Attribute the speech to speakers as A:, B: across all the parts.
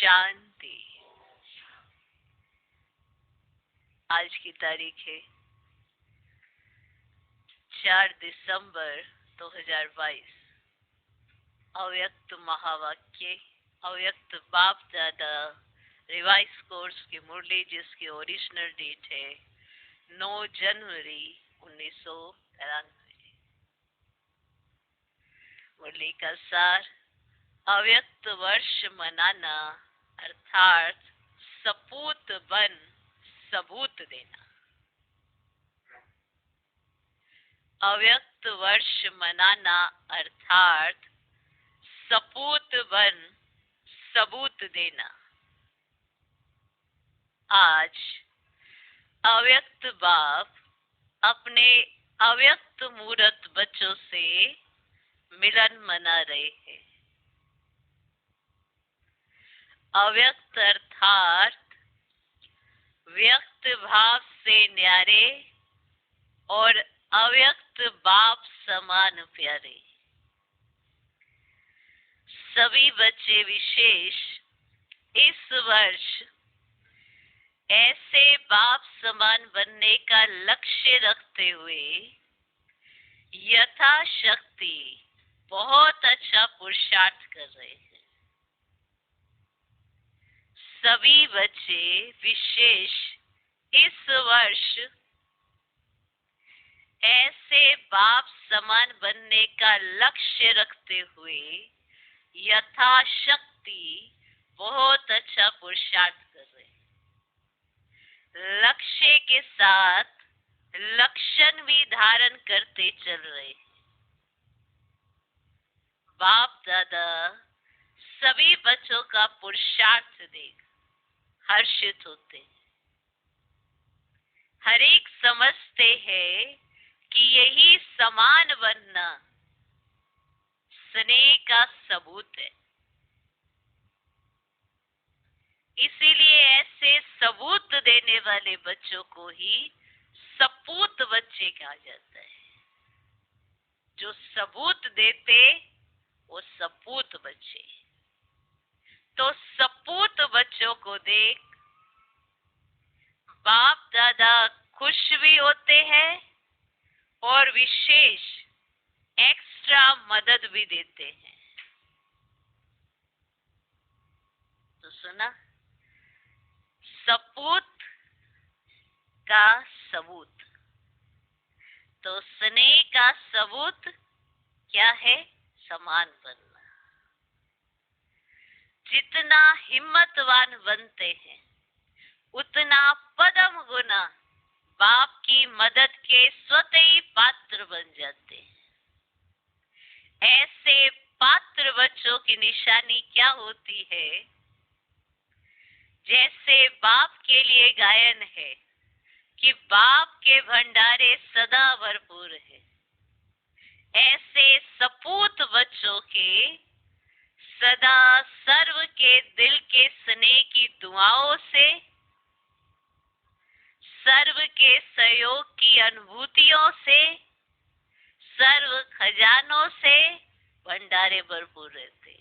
A: शांति। आज की तारीख है 4 दिसंबर 2022। अव्यक्त महावाक्य, अव्यक्त बाप दादा रिवाइज कोर्स की मुरली, जिसकी ओरिजिनल डेट है 9 जनवरी 1993। मुरली का सार, अव्यक्त वर्ष मनाना अर्थात सपूत बन सबूत देना। अव्यक्त वर्ष मनाना अर्थात सपूत बन सबूत देना। आज अव्यक्त बाप अपने अव्यक्त मूर्त बच्चों से मिलन मना रहे हैं। अव्यक्त अर्थात व्यक्त भाव से न्यारे और अव्यक्त बाप समान प्यारे। सभी बच्चे विशेष इस वर्ष ऐसे बाप समान बनने का लक्ष्य रखते हुए यथाशक्ति बहुत अच्छा पुरुषार्थ कर रहे हैं। सभी बच्चे विशेष इस वर्ष ऐसे बाप समान बनने का लक्ष्य रखते हुए यथाशक्ति बहुत अच्छा पुरुषार्थ कर रहे हैं। लक्ष्य के साथ लक्षण भी धारण करते चल रहे हैं। बाप दादा सभी बच्चों का पुरुषार्थ देख हर्षित होते हैं। हर एक समझते हैं कि यही समान बनना स्नेह का सबूत है। इसीलिए ऐसे सबूत देने वाले बच्चों को ही सपूत बच्चे कहा जाता है। जो सबूत देते वो सपूत बच्चे। तो सपूत बच्चों को देख बाप दादा खुश भी होते हैं और विशेष एक्स्ट्रा मदद भी देते हैं। तो सुना, सपूत का सबूत। तो स्नेह का सबूत क्या है? समान बनना। जितना हिम्मतवान बनते हैं उतना पदम गुना बाप की मदद के स्वतः ही पात्र बन जाते हैं। ऐसे पात्र बच्चों की निशानी क्या होती है? जैसे बाप के लिए गायन है कि बाप के भंडारे सदा भरपूर है, ऐसे सपूत बच्चों के सदा सर्व के दिल के स्नेह की दुआओं से, सर्व के सहयोग की अनुभूतियों से, सर्व खजानों से भंडारे भरपूर रहते।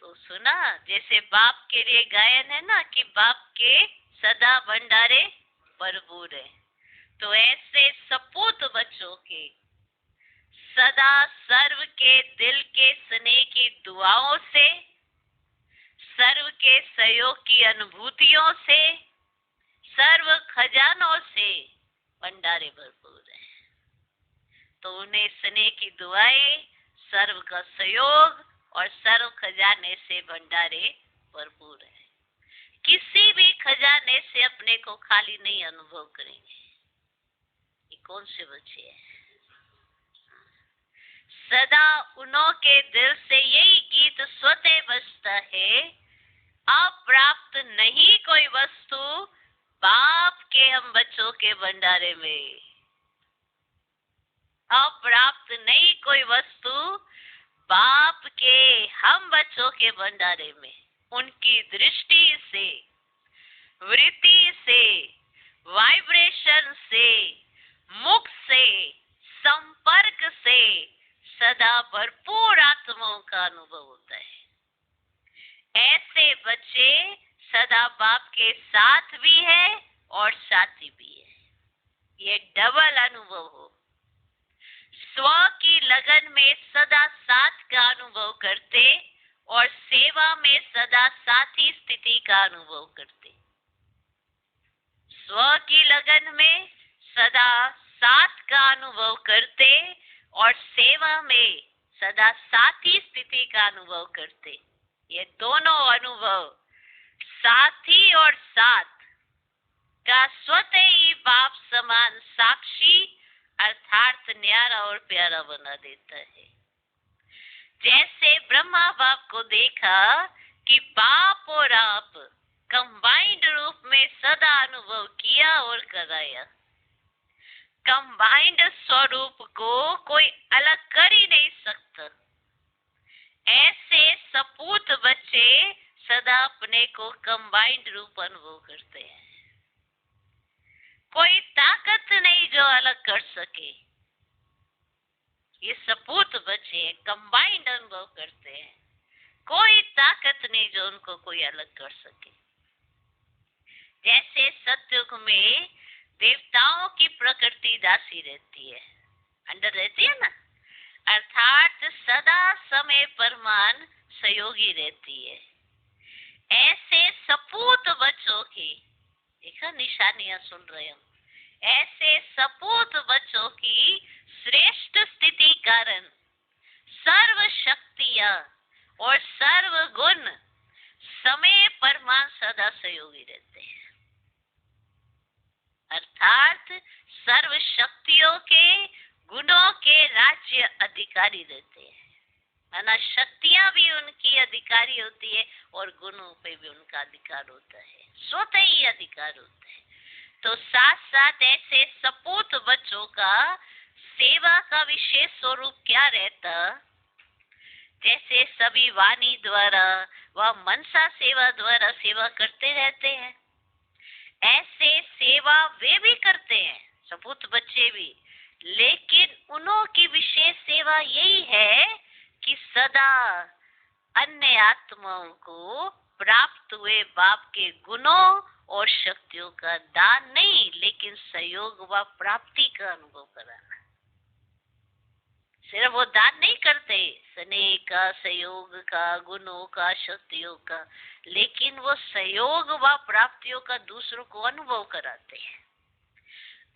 A: तो सुना, जैसे बाप के लिए गायन है ना कि बाप के सदा भंडारे भरपूर है, तो ऐसे सपूत बच्चों के सदा सर्व के दिल के स्नेह की दुआओं से, सर्व के सहयोग की अनुभूतियों से, सर्व खजानों से भंडारे भरपूर है। तो उन्हें स्नेह की दुआएं, सर्व का सहयोग और सर्व खजाने से भंडारे भरपूर है। किसी भी खजाने से अपने को खाली नहीं अनुभव करेंगे। ये कौन से बच्चे हैं? सदा उन्हों के दिल से यही गीत स्वतः बजता है, अप्राप्त नहीं कोई वस्तु बाप के हम बच्चों के भंडारे में। अप्राप्त नहीं कोई वस्तु बाप के हम बच्चों के भंडारे में। उनकी दृष्टि से, वृत्ति से, वाइब्रेशन से, मुख से, संपर्क से सदा भरपूर आत्माओं का अनुभव होता है। ऐसे बच्चे सदा बाप के साथ भी है और साथी भी है। ये डबल अनुभव हो। स्व की लगन में सदा साथ का अनुभव करते और सेवा में सदा साथी स्थिति का अनुभव करते। स्व की लगन में सदा साथ का अनुभव करते और सेवा में सदा साथी स्थिति का अनुभव करते। ये दोनों अनुभव साथी और साथ का स्वतः ही बाप समान साक्षी अर्थात न्यारा और प्यारा बना देता है। जैसे ब्रह्मा बाप को देखा कि बाप और आप कंबाइंड रूप में सदा अनुभव किया और कराया। कंबाइंड स्वरूप को कोई अलग कर ही नहीं सकता। ऐसे सपूत बच्चे सदा अपने को कंबाइंड रूप अनुभव करते हैं। कोई ताकत नहीं जो अलग कर सके। ये सपूत बच्चे कंबाइंड अनुभव करते हैं। कोई ताकत नहीं जो उनको कोई अलग कर सके। जैसे सतयुग में देवताओं की प्रकृति दासी रहती है, अंडर रहती है ना, अर्थात सदा समय परमान सहयोगी रहती है। ऐसे सपूत बच्चों की देखा निशानियां सुन रहे हम। ऐसे सपूत बच्चों की श्रेष्ठ स्थिति कारण सर्व शक्तियां और सर्व गुण समय परमान सदा सहयोगी रहते हैं। अर्थात सर्व शक्तियों के गुणों के राज्य अधिकारी रहते हैं। माना शक्तियां भी उनकी अधिकारी होती है और गुणों पे भी उनका अधिकार होता है, स्वतः ही अधिकार होता है। तो साथ साथ ऐसे सपूत बच्चों का सेवा का विशेष स्वरूप क्या रहता। जैसे सभी वाणी द्वारा व मनसा सेवा द्वारा सेवा करते रहते हैं, ऐसे सेवा वे भी करते हैं, सपूत बच्चे भी। लेकिन उन्हों की विशेष सेवा यही है कि सदा अन्य आत्माओं को प्राप्त हुए बाप के गुणों और शक्तियों का दान नहीं, लेकिन सहयोग व प्राप्ति का अनुभव कराना। सिर्फ वो दान नहीं करते स्नेह का, सहयोग का, गुणों का, शक्तियों का, लेकिन वो सहयोग व प्राप्तियों का दूसरों को अनुभव कराते हैं।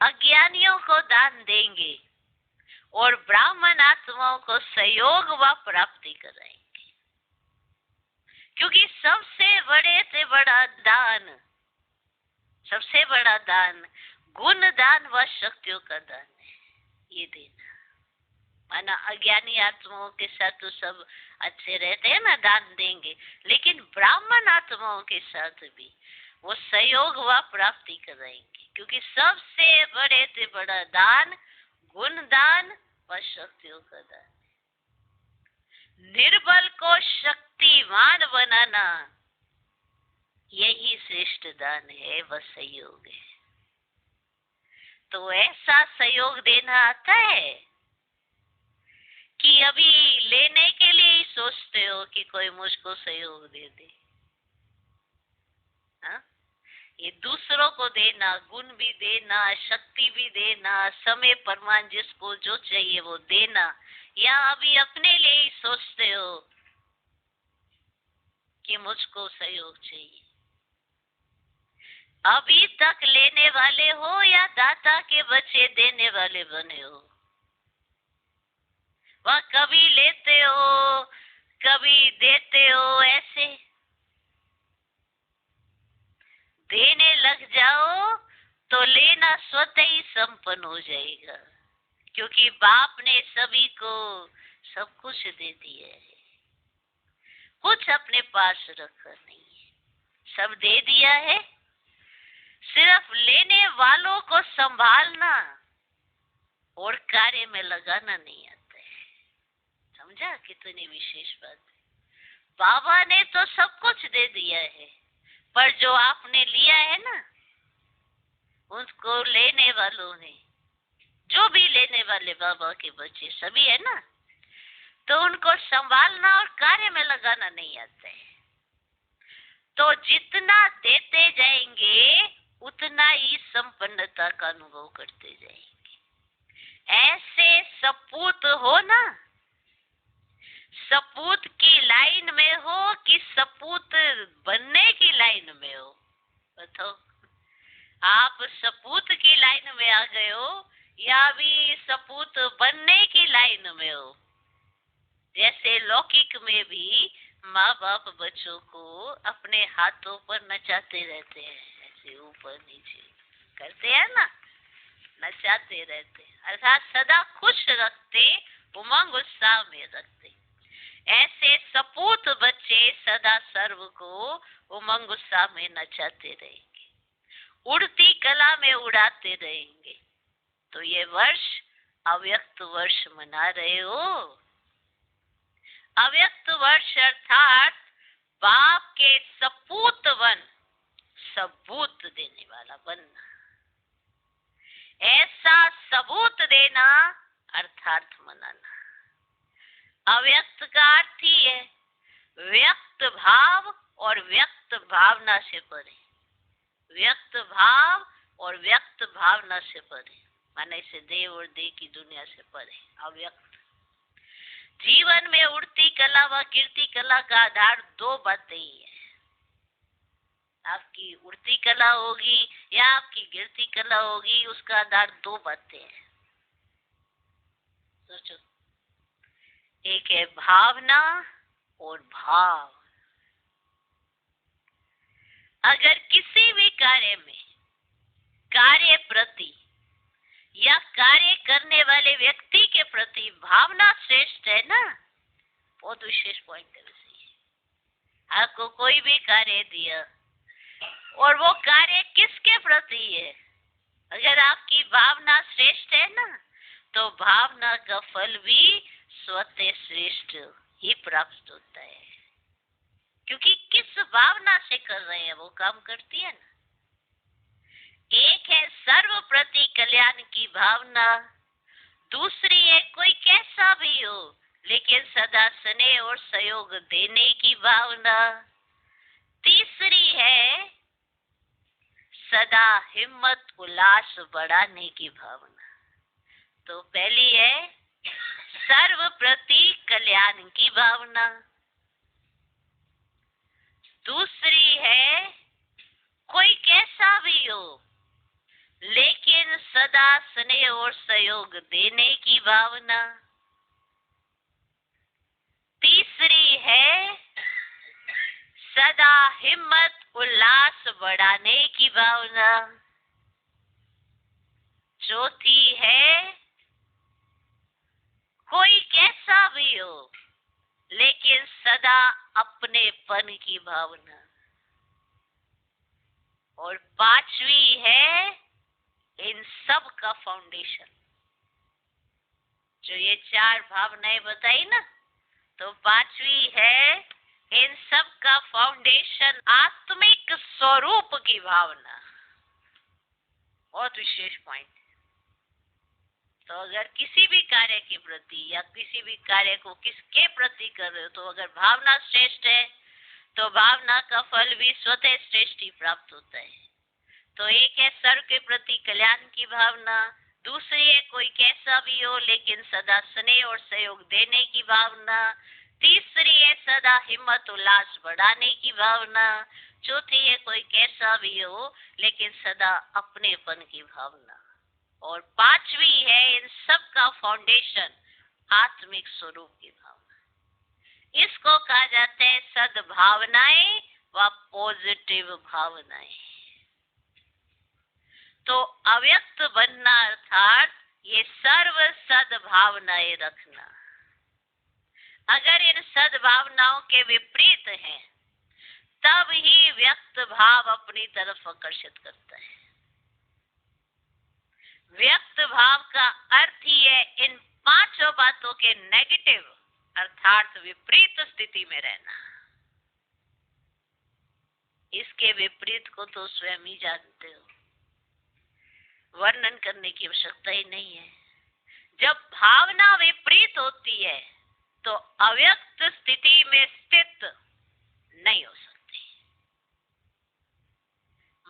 A: अज्ञानियों को दान देंगे और ब्राह्मण आत्माओं को सहयोग व प्राप्ति कराएंगे। क्योंकि सबसे बड़े से बड़ा दान, सबसे बड़ा दान गुण दान व शक्तियों का दान है। ये देना माना अज्ञानी आत्माओं के साथ तो सब अच्छे रहते हैं ना, दान देंगे, लेकिन ब्राह्मण आत्माओं के साथ भी वो सहयोग व प्राप्ति कराएंगे। क्योंकि सबसे बड़े से बड़ा दान गुण दान व शक्तियों का दान। निर्बल को शक्तिवान बनाना यही श्रेष्ठ दान है, वह सहयोग है। तो ऐसा सहयोग देना आता है कि अभी लेने के लिए ही सोचते हो कि कोई मुझको सहयोग दे दे। हाँ? ये दूसरों को देना, गुण भी देना, शक्ति भी देना, समय परमान जिसको जो चाहिए वो देना, या अभी अपने लिए ही सोचते हो कि मुझको सहयोग चाहिए। अभी तक लेने वाले हो या दाता के बच्चे देने वाले बने हो। वह कभी लेते हो कभी देते हो, ऐसे देने लग जाओ तो लेना स्वतः ही संपन्न हो जाएगा। क्योंकि बाप ने सभी को सब कुछ दे दिया है, कुछ अपने पास रखा नहीं है, सब दे दिया है। सिर्फ लेने वालों को संभालना और कार्य में लगाना नहीं आता है। समझा कितनी विशेष बात है। बाबा ने तो सब कुछ दे दिया है, पर जो आपने लिया है ना, उसको लेने वालों ने, जो भी लेने वाले बाबा के बच्चे सभी है ना, तो उनको संभालना और कार्य में लगाना नहीं आता है। तो जितना देते जाएंगे उतना ही संपन्नता का अनुभव करते जाएंगे। ऐसे सपूत हो ना, सपूत की लाइन में हो कि सपूत बनने की लाइन में हो, बताओ। आप सपूत की लाइन में आ गए हो या भी सपूत बनने की लाइन में हो। जैसे लौकिक में भी माँ बाप बच्चों को अपने हाथों पर नचाते रहते हैं, ऐसे ऊपर नीचे करते हैं ना, नचाते रहते, अर्थात सदा खुश रखते, उमंग उत्साह में रखते। ऐसे सपूत बच्चे सदा सर्व को उमंग उत्साह में नचाते रहेंगे, उड़ती कला में उड़ाते रहेंगे। तो ये वर्ष अव्यक्त वर्ष मना रहे हो। अव्यक्त वर्ष अर्थात बाप के सपूत वन, सबूत देने वाला बनना। ऐसा सबूत देना अर्थार्थ मनाना। अव्यक्त का अर्थ ही है व्यक्त भाव और व्यक्त भावना से परे, व्यक्त भाव और व्यक्त भावना से परे, माने से देव और देह की दुनिया से परे अव्यक्त। जीवन में उड़ती कला व गिरती कला का आधार दो बातें ही है। आपकी उड़ती कला होगी या आपकी गिरती कला होगी, उसका आधार दो बातें हैं। सोचो, एक है भावना और भाव। अगर किसी भी कार्य में, कार्य प्रति या कार्य करने वाले व्यक्ति के प्रति भावना श्रेष्ठ है ना, बहुत विशेष पॉइंट है। आपको कोई भी कार्य दिया और वो कार्य किसके प्रति है, अगर आपकी भावना श्रेष्ठ है ना, तो भावना का फल भी स्वतः श्रेष्ठ ही प्राप्त होता है। क्योंकि किस भावना से कर रहे हैं वो काम करती है ना। एक है सर्व प्रति कल्याण की भावना, दूसरी है कोई कैसा भी हो लेकिन सदा स्नेह और सहयोग देने की भावना, तीसरी है सदा हिम्मत उल्लास बढ़ाने की भावना। तो पहली है सर्व प्रति कल्याण की भावना, दूसरी है कोई कैसा भी हो लेकिन सदा स्नेह और सहयोग देने की भावना, तीसरी है सदा हिम्मत उल्लास बढ़ाने की भावना, चौथी है कोई कैसा भी हो लेकिन सदा अपनेपन की भावना, और पांचवी है इन सब का फाउंडेशन। जो ये चार भावनाएं बताई ना, तो पांचवी है इन सब का फाउंडेशन आत्मिक स्वरूप की भावना। बहुत विशेष पॉइंट। तो अगर किसी भी कार्य के प्रति या किसी भी कार्य को किसके प्रति कर रहे हो, तो अगर भावना श्रेष्ठ है तो भावना का फल भी स्वतः श्रेष्ठ ही प्राप्त होता है। तो एक है सर्व के प्रति कल्याण की भावना, दूसरी है कोई कैसा भी हो लेकिन सदा स्नेह और सहयोग देने की भावना, तीसरी है सदा हिम्मत उल्लास बढ़ाने की भावना, चौथी है कोई कैसा भी हो लेकिन सदा अपनेपन की भावना, और पांचवी है इन सब का फाउंडेशन आत्मिक स्वरूप की भावना। इसको कहा जाता है सद्भावनाएं व पॉजिटिव भावनाएं। तो अव्यक्त बनना अर्थात ये सर्व सद्भावनाएं रखना। अगर इन सद्भावनाओं के विपरीत है तब ही व्यक्त भाव अपनी तरफ आकर्षित करता है। व्यक्त भाव का अर्थ ही है इन पांचों बातों के नेगेटिव अर्थात विपरीत स्थिति में रहना। इसके विपरीत को तो स्वयं ही जानते हो, वर्णन करने की आवश्यकता ही नहीं है। जब भावना विपरीत होती है तो अव्यक्त स्थिति में स्थित नहीं हो सकती।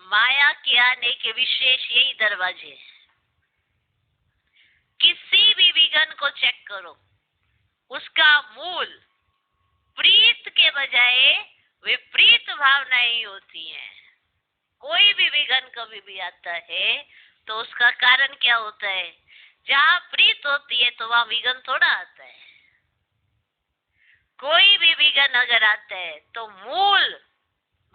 A: माया के आने के विशेष यही दरवाजे हैं। किसी भी विघ्न को चेक करो, उसका मूल प्रीत के बजाय विपरीत भावनाएं ही होती हैं। कोई भी विघ्न कभी भी आता है तो उसका कारण क्या होता है? जहाँ प्रीत होती है तो वहाँ विघ्न थोड़ा आता है। कोई भी विघ्न अगर आता है तो मूल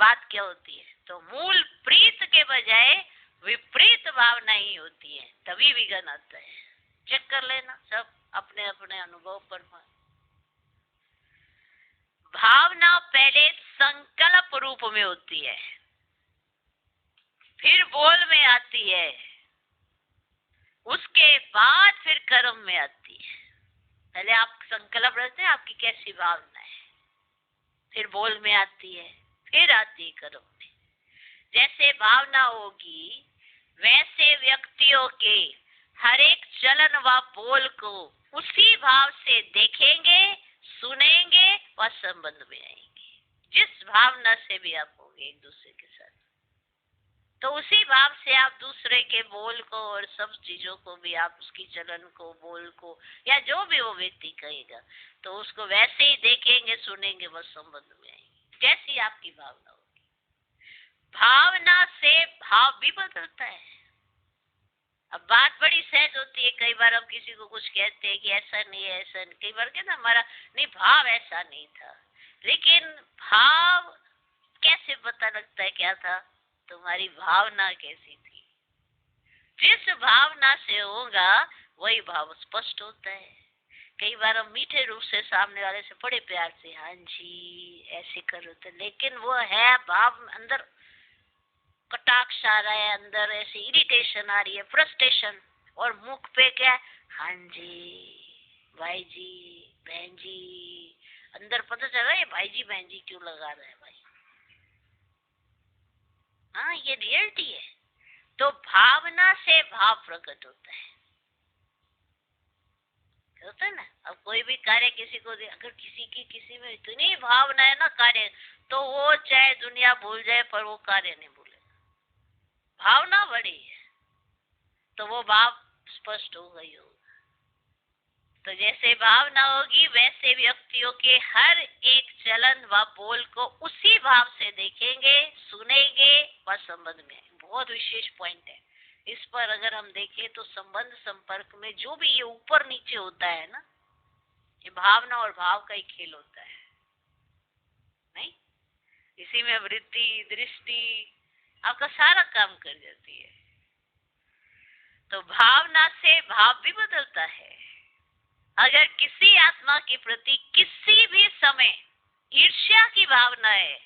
A: बात क्या होती है? तो मूल प्रीत के बजाय विपरीत भावना ही होती है, तभी विघ्न आता है। चेक कर लेना सब अपने अपने अनुभव पर। भावना पहले संकल्प रूप में होती है, फिर बोल में आती है, उसके बाद फिर कर्म में आती है। पहले आप संकल्प रखते हैं आपकी कैसी भावना है, फिर बोल में आती है, फिर आती है कर्म में। जैसे भावना होगी वैसे व्यक्तियों के हर एक चलन व बोल को उसी भाव से देखेंगे, सुनेंगे व संबंध में आएंगे। जिस भावना से भी आप होंगे एक दूसरे के साथ, तो उसी भाव से आप दूसरे के बोल को और सब चीजों को भी, आप उसकी चलन को, बोल को, या जो भी वो व्यक्ति कहेगा, तो उसको वैसे ही देखेंगे, सुनेंगे, व संबंध में आएंगे। जैसी आपकी भावना होगी, भावना से भाव भी बदलता है। अब बात बड़ी सहज होती है, कई बार हम किसी को कुछ कहते हैं कि ऐसा नहीं है, ऐसा नहीं, कई बार कहते हमारा नहीं, भाव ऐसा नहीं था, लेकिन भाव कैसे पता लगता है क्या था? तुम्हारी भावना कैसी थी? जिस भावना से होगा वही भाव स्पष्ट होता है। कई बार हम मीठे रूप से सामने वाले से बड़े प्यार से हाँ जी ऐसे कर रहे थे, लेकिन वो है भाव अंदर कटाक्ष आ रहा है, अंदर ऐसे इरिटेशन आ रही है, फ्रस्ट्रेशन, और मुख पे क्या? हाँ जी भाई जी बहन जी। अंदर पता चल रहा है भाई जी बहन जी क्यों लगा रहा है भाई। हाँ, ये रियलिटी है। तो भावना से भाव प्रकट होता है ना। अब कोई भी कार्य किसी को अगर किसी में इतनी भावना है ना कार्य, तो वो चाहे दुनिया भूल जाए पर वो कार्य नहीं भूलेगा। भावना बड़ी है तो वो भाव स्पष्ट होगा ही होगा। तो जैसे भावना होगी वैसे व्यक्तियों के हर एक चलन व बोल को उसी भाव से देखेंगे, सुनेंगे व संबंध में। बहुत विशेष पॉइंट है। इस पर अगर हम देखें तो संबंध संपर्क में जो भी ये ऊपर नीचे होता है ना, ये भावना और भाव का ही खेल होता है, नहीं? इसी में वृत्ति दृष्टि आपका सारा काम कर जाती है। तो भावना से भाव भी बदलता है। अगर किसी आत्मा के प्रति किसी भी समय ईर्ष्या की भावना है,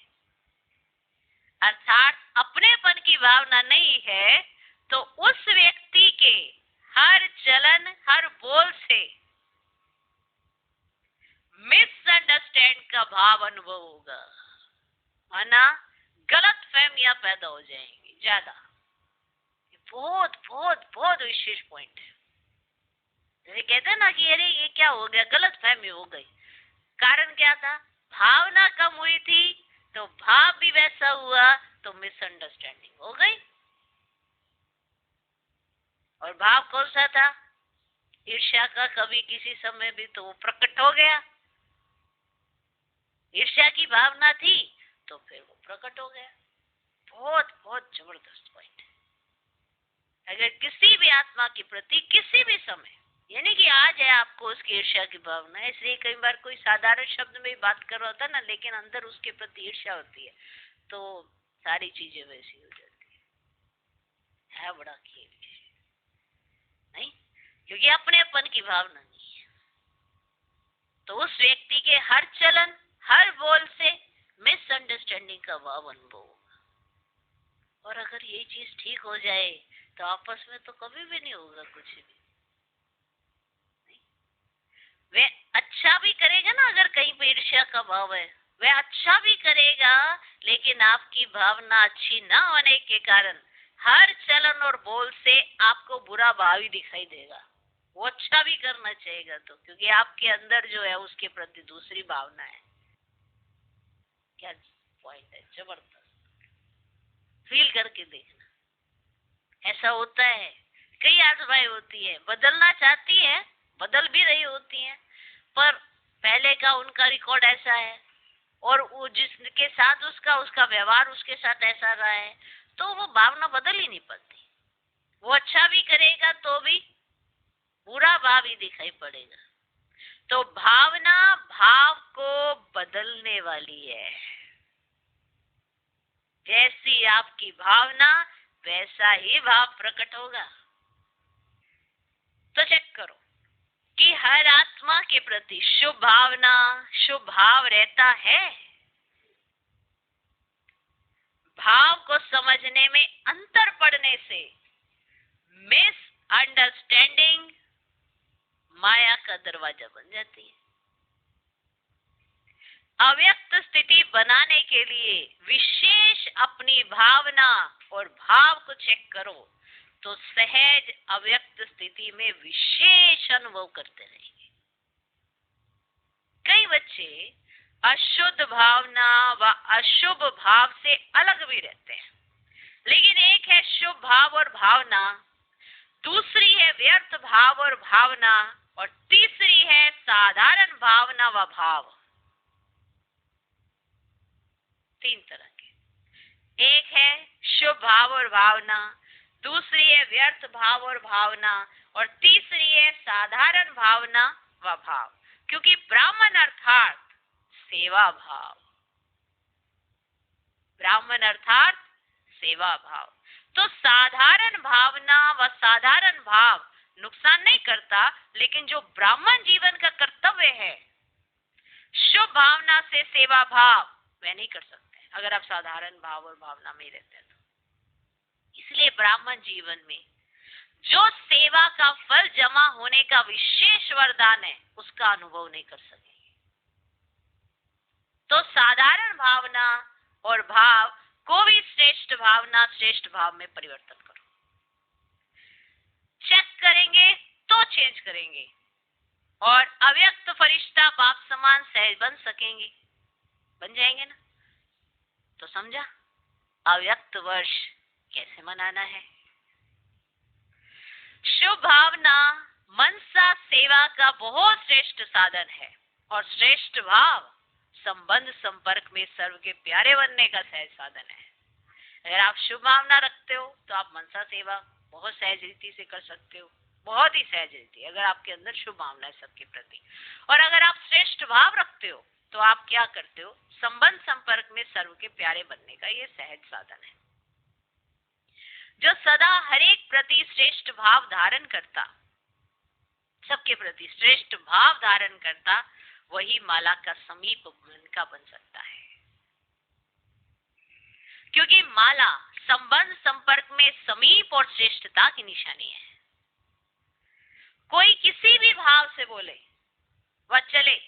A: अर्थात अपनेपन की भावना नहीं है, तो उस व्यक्ति के हर चलन हर बोल से मिसअंडरस्टैंड का भाव अनुभव होगा, है ना? गलत फहमियां पैदा हो जाएंगी ज्यादा। बहुत बहुत बहुत विशेष पॉइंट है। जैसे कहते हैं ना कि अरे ये क्या हो गया, गलत फहमी हो गई। कारण क्या था? भावना कम हुई थी तो भाव भी वैसा हुआ, तो मिसअंडरस्टैंडिंग हो गई। और भाव कौन सा था? ईर्ष्या का। कभी किसी समय भी तो वो प्रकट हो गया। ईर्ष्या की भावना थी तो फिर वो प्रकट हो गया। बहुत बहुत जबरदस्त पॉइंट है। अगर किसी भी आत्मा के प्रति किसी भी समय, यानी कि आज है आपको उसकी ईर्ष्या की भावना है, इसलिए कई बार कोई साधारण शब्द में बात कर रहा होता है ना, लेकिन अंदर उसके प्रति ईर्ष्या होती है, तो सारी चीजें वैसी हो जाती है बड़ा खेल नहीं, क्योंकि अपनेपन की भावना नहीं है। तो उस व्यक्ति के हर चलन हर बोल से मिसअंडरस्टैंडिंग का भाव अनुभव होगा। और अगर ये चीज ठीक हो जाए तो आपस में तो कभी भी नहीं होगा कुछ भी। वे अच्छा भी करेगा ना, अगर कहीं पे ईर्ष्या का भाव है वह अच्छा भी करेगा, लेकिन आपकी भावना अच्छी ना होने के कारण हर चलन और बोल से आपको बुरा भाव ही दिखाई देगा। वो अच्छा भी करना चाहेगा तो, क्योंकि आपके अंदर जो है उसके प्रति दूसरी भावना है। क्या पॉइंट है, जबरदस्त। फील करके देखना, ऐसा होता है। कई आजमाई होती है, बदलना चाहती है, बदल भी रही होती है, पर पहले का उनका रिकॉर्ड ऐसा है और वो जिसके साथ उसका उसका व्यवहार उसके साथ ऐसा रहा है, तो वो भावना बदल ही नहीं पाती। वो अच्छा भी करेगा तो भी बुरा भाव ही दिखाई पड़ेगा। तो भावना भाव को बदलने वाली है। जैसी आपकी भावना वैसा ही भाव प्रकट होगा। तो चेक करो कि हर आत्मा के प्रति शुभ भावना, शुभ भाव रहता है। भाव को समझने में अंतर पड़ने से मिस अंडरस्टैंडिंग माया का दरवाजा बन जाती है। अव्यक्त स्थिति बनाने के लिए विशेष अपनी भावना और भाव को चेक करो तो सहज अव्यक्त स्थिति में विशेष अनुभव करते रहेंगे। कई बच्चे अशुद्ध भावना व अशुभ भाव से अलग भी रहते हैं, लेकिन एक है शुभ भाव और भावना, दूसरी है व्यर्थ भाव और भावना, और तीसरी है साधारण भावना व भाव। तीन तरह के, एक है शुभ भाव और भावना, दूसरी है व्यर्थ भाव और भावना, और तीसरी है साधारण भावना व भाव। क्योंकि ब्राह्मण अर्थात सेवा भाव, ब्राह्मण अर्थात सेवा भाव। तो साधारण भावना व साधारण भाव नुकसान नहीं करता, लेकिन जो ब्राह्मण जीवन का कर्तव्य है शुभ भावना से सेवा भाव, वह नहीं कर सकते अगर आप साधारण भाव और भावना में रहते हैं तो। इसलिए ब्राह्मण जीवन में जो सेवा का फल जमा होने का विशेष वरदान है उसका अनुभव नहीं कर सकेंगे। तो साधारण भावना और भाव को भी श्रेष्ठ भावना श्रेष्ठ भाव में परिवर्तन करो। चेक करेंगे तो चेंज करेंगे और अव्यक्त फरिश्ता बाप समान सहज बन सकेंगे, बन जाएंगे ना। तो समझा अव्यक्त वर्ष कैसे मनाना है। शुभ भावना मनसा सेवा का बहुत श्रेष्ठ साधन है और श्रेष्ठ भाव संबंध संपर्क में सर्व के प्यारे बनने का सहज साधन है। अगर आप शुभ भावना रखते हो तो आप मनसा सेवा बहुत सहज रीति से कर सकते हो, बहुत ही सहज रीति, अगर आपके अंदर शुभ भावना है सबके प्रति। और अगर आप श्रेष्ठ भाव रखते हो तो आप क्या करते हो, संबंध संपर्क में सर्व के प्यारे बनने का ये सहज साधन है। जो सदा हर एक प्रति श्रेष्ठ भाव धारण करता, सबके प्रति श्रेष्ठ भाव धारण करता, वही माला का समीप मन का बन सकता है। क्योंकि माला संबंध संपर्क में समीप और श्रेष्ठता की निशानी है। कोई किसी भी भाव से बोले वह चले,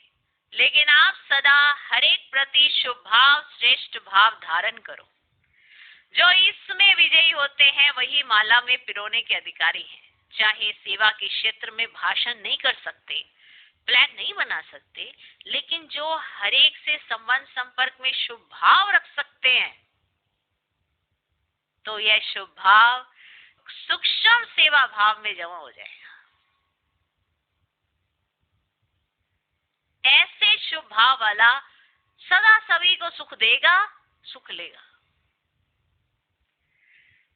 A: लेकिन आप सदा हर एक प्रति शुभ भाव श्रेष्ठ भाव धारण करो। जो इसमें विजयी होते हैं वही माला में पिरोने के अधिकारी हैं। चाहे सेवा के क्षेत्र में भाषण नहीं कर सकते, प्लान नहीं बना सकते, लेकिन जो हर एक से संबंध संपर्क में शुभ भाव रख सकते हैं, तो यह शुभ भाव सूक्ष्म सेवा भाव में जमा हो जाएगा। ऐसे शुभ भाव वाला सदा सभी को सुख देगा, सुख लेगा।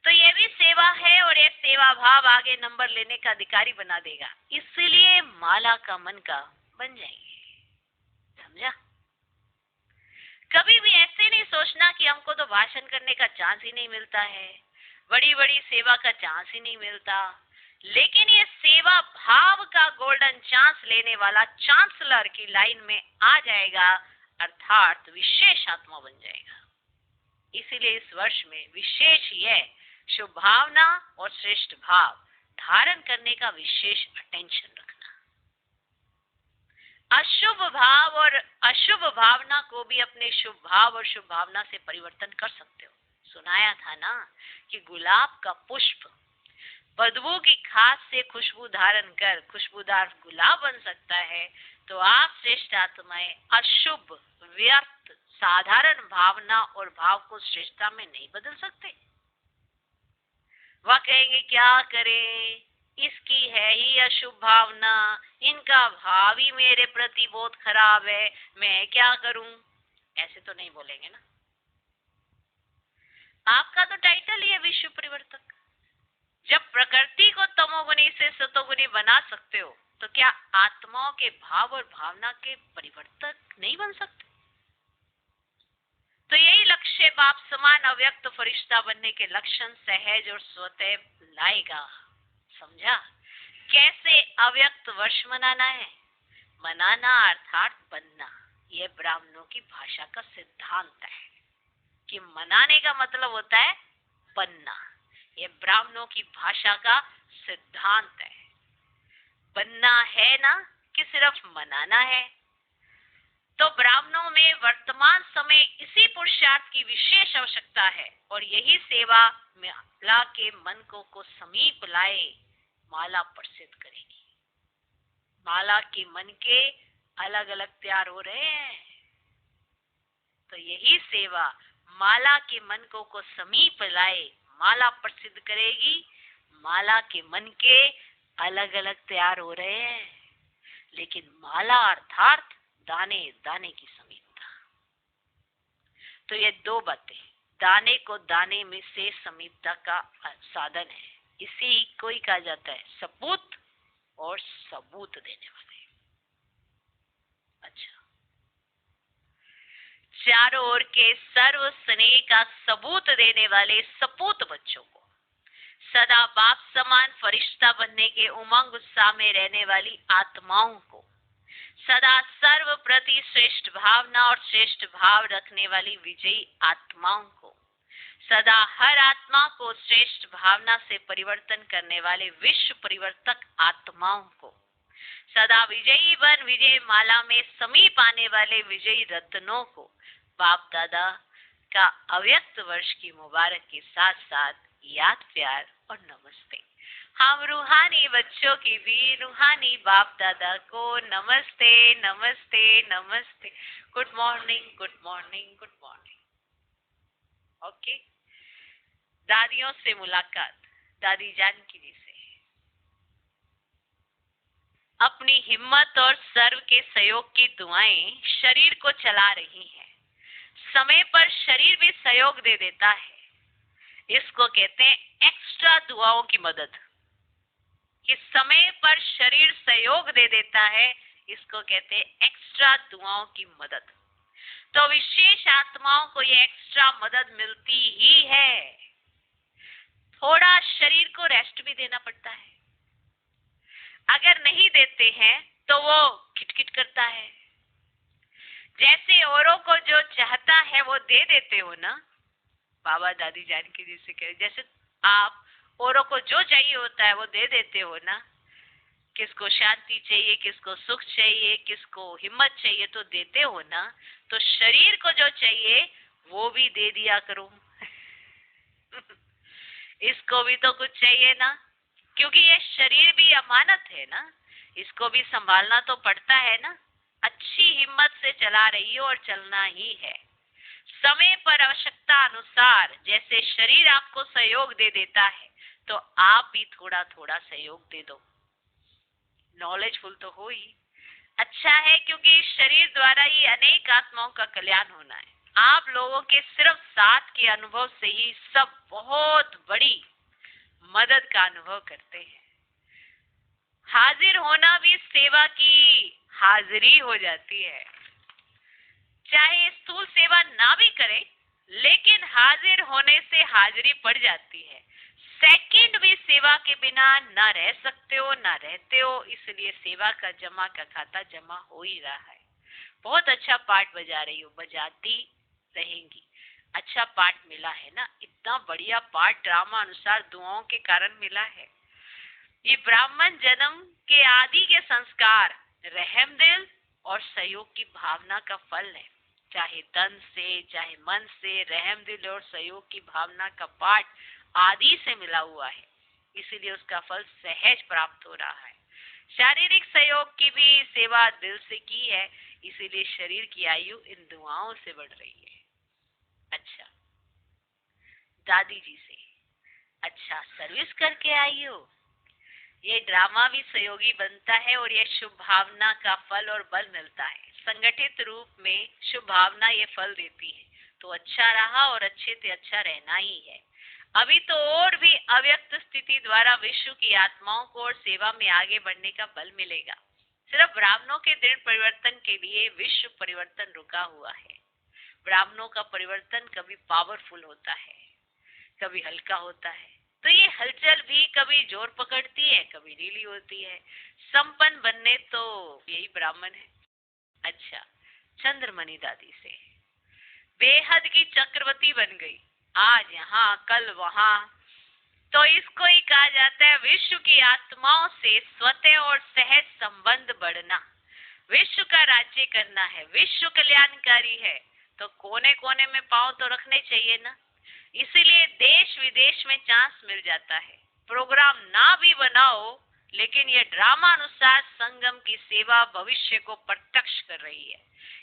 A: तो यह भी सेवा है और यह सेवा भाव आगे नंबर लेने का अधिकारी बना देगा। इसलिए माला का मन का बन जाएंगे। समझा? कभी भी ऐसे नहीं सोचना कि हमको तो भाषण करने का चांस ही नहीं मिलता है, बड़ी बड़ी सेवा का चांस ही नहीं मिलता। लेकिन ये सेवा भाव का गोल्डन चांस लेने वाला चांसलर की लाइन में आ जाएगा, अर्थात विशेष आत्मा बन जाएगा। इसीलिए इस वर्ष में विशेष यह शुभ भावना और श्रेष्ठ भाव धारण करने का विशेष अटेंशन रखना। अशुभ भाव और अशुभ भावना को भी अपने शुभ भाव और शुभ भावना से परिवर्तन कर सकते हो। सुनाया था ना कि गुलाब का पुष्प बदबू की खास से खुशबू धारण कर खुशबूदार गुलाब बन सकता है। तो आप श्रेष्ठ आत्माएं अशुभ व्यर्थ साधारण भावना और भाव को श्रेष्ठता में नहीं बदल सकते। वह कहेंगे क्या करें, इसकी है ही अशुभ भावना, इनका भाव ही मेरे प्रति बहुत खराब है, मैं क्या करूं। ऐसे तो नहीं बोलेंगे ना। आपका तो टाइटल ही है विश्व परिवर्तक। जब प्रकृति को तमोगुणी से सतोगुणी बना सकते हो, तो क्या आत्माओं के भाव और भावना के परिवर्तक नहीं बन सकते? तो यही लक्ष्य बाप समान अव्यक्त फरिश्ता बनने के लक्षण सहज और स्वतः लाएगा। समझा? कैसे अव्यक्त वर्ष मनाना है? मनाना अर्थात बनना। यह ब्राह्मणों की भाषा का सिद्धांत है कि मनाने का मतलब होता है बनना। यह ब्राह्मणों की भाषा का सिद्धांत है। बनना है ना कि सिर्फ मनाना है? तो ब्राह्मणों में वर्तमान समय इसी पुरुषार्थ की विशेष आवश्यकता है, और यही सेवा माला के मन को समीप लाए माला प्रसिद्ध करेगी। माला के मन के अलग अलग तैयार हो रहे हैं, तो यही सेवा माला के मन को समीप लाए माला प्रसिद्ध करेगी। माला के मन के अलग अलग तैयार हो रहे हैं, लेकिन माला अर्थात दाने दाने की समीपता। तो ये दो बातें, दाने को दाने में से समीपता का साधन है। इसी को ही कहा जाता है सपूत और सबूत देने वाले। अच्छा, चारों ओर के सर्व स्नेह का सबूत देने वाले सपूत बच्चों को, सदा बाप समान फरिश्ता बनने के उमंग उत्साह में रहने वाली आत्माओं को, सदा सर्व प्रति श्रेष्ठ भावना और श्रेष्ठ भाव रखने वाली विजयी आत्माओं को, सदा हर आत्मा को श्रेष्ठ भावना से परिवर्तन करने वाले विश्व परिवर्तक आत्माओं को, सदा विजयी बन विजय माला में समीप आने वाले विजयी रत्नों को बाप दादा का अव्यक्त वर्ष की मुबारक के साथ साथ याद, प्यार और नमस्ते। हम रूहानी बच्चों की भी रूहानी बाप दादा को नमस्ते नमस्ते नमस्ते। Good morning good morning good morning. Okay, दादियों से मुलाकात, दादी जानकी जी से। अपनी हिम्मत और सर्व के सहयोग की दुआएं शरीर को चला रही हैं। समय पर शरीर भी सहयोग दे देता है। इसको कहते हैं एक्स्ट्रा दुआओं की मदद। कि समय पर शरीर सहयोग दे देता है, इसको कहते हैं एक्स्ट्रा दुआओं की मदद। तो विशेष आत्माओं को ये एक्स्ट्रा मदद मिलती ही है। थोड़ा शरीर को रेस्ट भी देना पड़ता है। अगर नहीं देते हैं तो वो खिटखिट करता है। जैसे औरों को जो चाहता है वो दे देते हो ना, बाबा दादी जानकी जी से कहे, जैसे आप औरों को जो चाहिए होता है वो दे देते हो ना। किसको शांति चाहिए, किसको सुख चाहिए, किसको हिम्मत चाहिए, तो देते हो ना। तो शरीर को जो चाहिए वो भी दे दिया करो। इसको भी तो कुछ चाहिए ना, क्योंकि ये शरीर भी अमानत है ना, इसको भी संभालना तो पड़ता है ना। अच्छी हिम्मत से चला रही हो और चलना ही है। समय पर आवश्यकता अनुसार जैसे शरीर आपको सहयोग दे देता है, तो आप भी थोड़ा थोड़ा सहयोग दे दो। नॉलेजफुल तो हो ही अच्छा है, क्योंकि इस शरीर द्वारा ही अनेक आत्माओं का कल्याण होना है। आप लोगों के सिर्फ साथ के अनुभव से ही सब बहुत बड़ी मदद का अनुभव करते हैं। हाजिर होना भी सेवा की हाजिरी हो जाती है। चाहे स्थूल सेवा ना भी करे, लेकिन हाजिर होने से हाजिरी पड़ जाती है। सेकंड भी सेवा के बिना ना रह सकते हो, ना रहते हो, इसलिए सेवा का जमा का खाता जमा हो ही रहा है। बहुत अच्छा पाठ बजा रही हो, बजाती रहेंगी। अच्छा पाठ मिला है ना, इतना बढ़िया पाठ ड्रामा अनुसार दुआओं के कारण मिला है। ये ब्राह्मण जन्म के आदि के संस्कार, रहम दिल और सहयोग की भावना का फल है। चाहे तन से चाहे मन से रहम दिल और सहयोग की भावना का पाठ आदि से मिला हुआ है, इसीलिए उसका फल सहज प्राप्त हो रहा है। शारीरिक सहयोग की भी सेवा दिल से की है, इसीलिए शरीर की आयु इन दुआओं से बढ़ रही है। अच्छा, दादी जी से अच्छा, सर्विस करके आई हो। ये ड्रामा भी सहयोगी बनता है और ये शुभ भावना का फल और बल मिलता है। संगठित रूप में शुभ भावना ये फल देती है, तो अच्छा रहा और अच्छे से अच्छा रहना ही है। अभी तो और भी अव्यक्त स्थिति द्वारा विश्व की आत्माओं को और सेवा में आगे बढ़ने का बल मिलेगा। सिर्फ ब्राह्मणों के दृढ़ परिवर्तन के लिए विश्व परिवर्तन रुका हुआ है। ब्राह्मणों का परिवर्तन कभी पावरफुल होता है, कभी हल्का होता है। तो ये हलचल भी कभी जोर पकड़ती है, कभी ढीली होती है। संपन्न बनने तो यही ब्राह्मण है। अच्छा, चंद्रमणि दादी से बेहद की चक्रवर्ती बन गई, आज यहाँ कल वहाँ। तो इसको ही कहा जाता है विश्व की आत्माओं से स्वतः और सहज संबंध बढ़ना। विश्व का राज्य करना है, विश्व कल्याणकारी है, तो कोने कोने में पांव तो रखने चाहिए ना। इसीलिए देश विदेश में चांस मिल जाता है। प्रोग्राम ना भी बनाओ, लेकिन ये ड्रामा अनुसार संगम की सेवा भविष्य को प्रत्यक्ष कर रही है।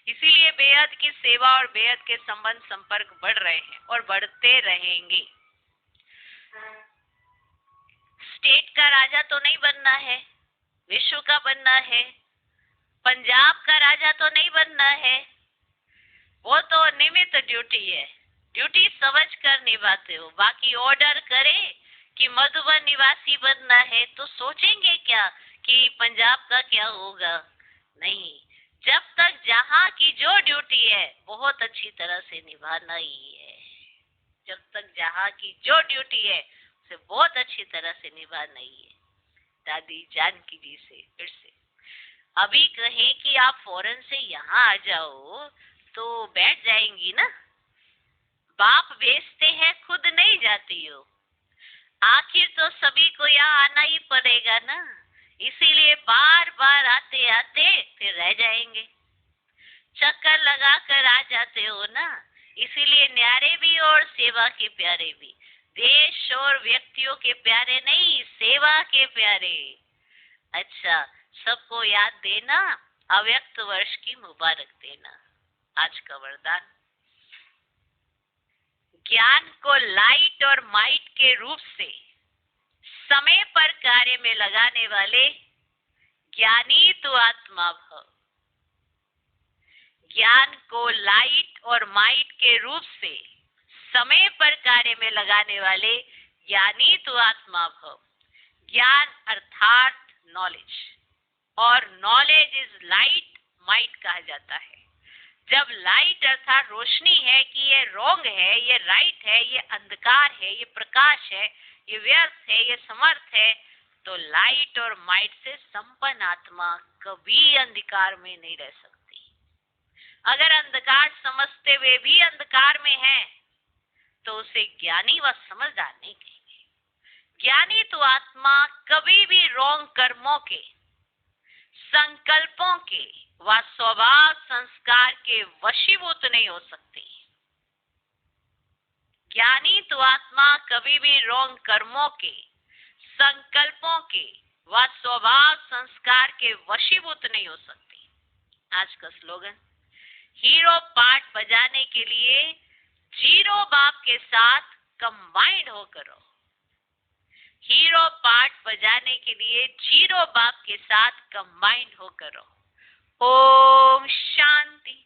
A: इसीलिए बेहद की सेवा और बेहद के संबंध संपर्क बढ़ रहे हैं और बढ़ते रहेंगे। स्टेट का राजा तो नहीं बनना है, विश्व का बनना है। पंजाब का राजा तो नहीं बनना है, वो तो निमित्त ड्यूटी है, ड्यूटी समझ कर निभाते हो। बाकी ऑर्डर करे कि मधुबन निवासी बनना है तो सोचेंगे क्या कि पंजाब का क्या होगा? नहीं, जब तक जहाँ की जो ड्यूटी है बहुत अच्छी तरह से निभाना ही है। जब तक जहाँ की जो ड्यूटी है उसे बहुत अच्छी तरह से निभाना ही है। दादी जानकी जी से फिर से अभी कहे कि आप फौरन से यहाँ आ जाओ तो बैठ जाएंगी ना। बाप भेजते हैं, खुद नहीं जाती हो। आखिर तो सभी को यहाँ आना ही पड़ेगा ना, इसीलिए बार बार आते आते फिर रह जाएंगे। चक्कर लगा कर आ जाते हो ना, इसीलिए न्यारे भी और सेवा के प्यारे भी। देश और व्यक्तियों के प्यारे नहीं, सेवा के प्यारे। अच्छा, सबको याद देना, अव्यक्त वर्ष की मुबारक देना। आज का वरदान, ज्ञान को लाइट और माइट के रूप से समय पर कार्य में लगाने वाले ज्ञानी तो आत्मा भव। ज्ञान को लाइट और माइट के रूप से समय पर कार्य में लगाने वाले ज्ञानी तो आत्मा भव। ज्ञान अर्थात नॉलेज, और नॉलेज इज लाइट, माइट कहा जाता है। जब लाइट अर्थात रोशनी है कि ये रॉन्ग है, ये राइट है, ये अंधकार है, ये प्रकाश है, ये व्यर्थ है, ये समर्थ है, तो लाइट और माइट से संपन्न आत्मा कभी अंधकार में नहीं रह सकती। अगर अंधकार समझते हुए भी अंधकार में है तो उसे ज्ञानी व समझदार नहीं कहेंगे। ज्ञानी तो आत्मा कभी भी रॉन्ग कर्मों के, संकल्पों के व स्वभाव संस्कार के वशीभूत नहीं हो सकती। ज्ञानी तो आत्मा कभी भी रॉन्ग कर्मों के, संकल्पों के व स्वभाव संस्कार के वशीभूत नहीं हो सकती। आज का स्लोगन, हीरो पार्ट बजाने के लिए जीरो बाप के साथ कंबाइंड होकर रहो। हीरो पार्ट बजाने के लिए जीरो बाप के साथ कंबाइंड होकर रहो। ओम शांति।